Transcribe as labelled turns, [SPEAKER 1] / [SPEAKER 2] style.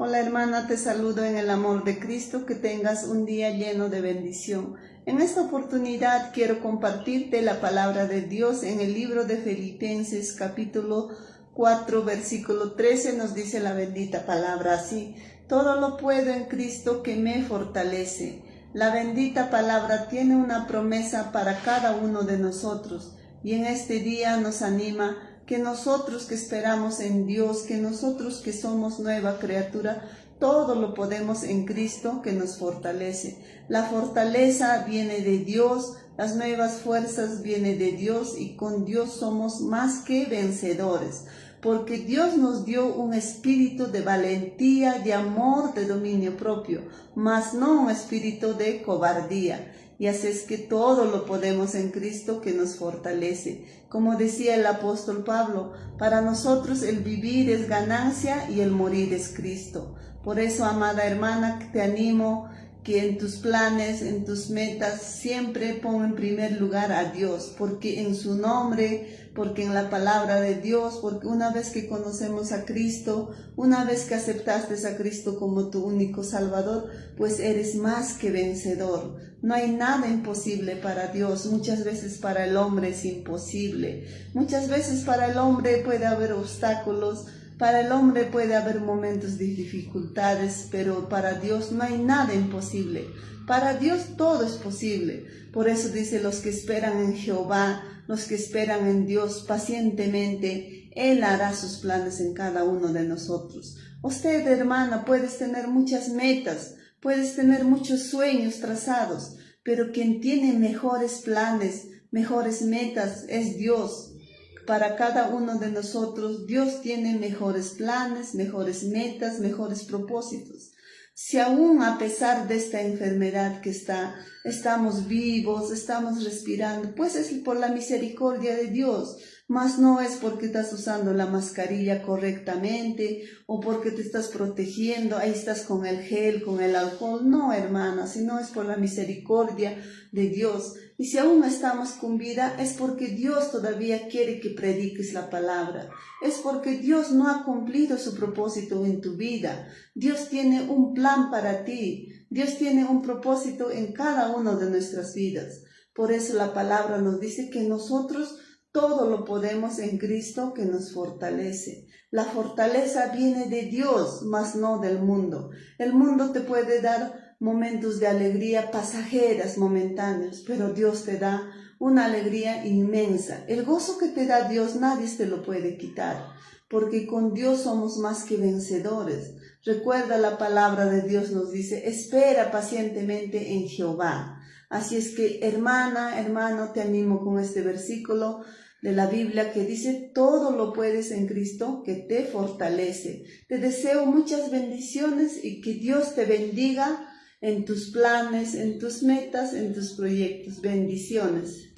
[SPEAKER 1] Hola hermana, te saludo en el amor de Cristo, que tengas un día lleno de bendición. En esta oportunidad quiero compartirte la palabra de Dios en el libro de Filipenses capítulo 4 versículo 13 nos dice la bendita palabra así: todo lo puedo en Cristo que me fortalece. La bendita palabra tiene una promesa para cada uno de nosotros y en este día nos anima que nosotros que esperamos en Dios, que nosotros que somos nueva criatura, todo lo podemos en Cristo que nos fortalece. La fortaleza viene de Dios, las nuevas fuerzas vienen de Dios y con Dios somos más que vencedores, porque Dios nos dio un espíritu de valentía, de amor, de dominio propio, mas no un espíritu de cobardía. Y así es que todo lo podemos en Cristo que nos fortalece. Como decía el apóstol Pablo, para nosotros el vivir es ganancia y el morir es Cristo. Por eso, amada hermana, te animo que en tus planes, en tus metas, siempre pon en primer lugar a Dios, porque en su nombre, porque en la palabra de Dios, porque una vez que conocemos a Cristo, una vez que aceptaste a Cristo como tu único Salvador, pues eres más que vencedor. No hay nada imposible para Dios. Muchas veces para el hombre es imposible. Muchas veces para el hombre puede haber obstáculos, para el hombre puede haber momentos de dificultades, pero para Dios no hay nada imposible. Para Dios todo es posible. Por eso dice: los que esperan en Jehová, los que esperan en Dios pacientemente, Él hará sus planes en cada uno de nosotros. Usted, hermana, puedes tener muchas metas, puedes tener muchos sueños trazados, pero quien tiene mejores planes, mejores metas es Dios. Para cada uno de nosotros, Dios tiene mejores planes, mejores metas, mejores propósitos. Si aún a pesar de esta enfermedad que estamos vivos, estamos respirando, pues es por la misericordia de Dios, mas no es porque estás usando la mascarilla correctamente o porque te estás protegiendo, ahí estás con el gel, con el alcohol. No, hermana, sino es por la misericordia de Dios. Y si aún estamos con vida, es porque Dios todavía quiere que prediques la palabra. Es porque Dios no ha cumplido su propósito en tu vida. Dios tiene un plan para ti. Dios tiene un propósito en cada una de nuestras vidas. Por eso la palabra nos dice que nosotros todo lo podemos en Cristo que nos fortalece. La fortaleza viene de Dios, mas no del mundo. El mundo te puede dar momentos de alegría pasajeras, momentáneos, pero Dios te da una alegría inmensa. El gozo que te da Dios nadie te lo puede quitar, porque con Dios somos más que vencedores. Recuerda, la palabra de Dios nos dice: espera pacientemente en Jehová. Así es que, hermana, hermano, te animo con este versículo de la Biblia que dice: todo lo puedes en Cristo que te fortalece. Te deseo muchas bendiciones y que Dios te bendiga en tus planes, en tus metas, en tus proyectos. Bendiciones.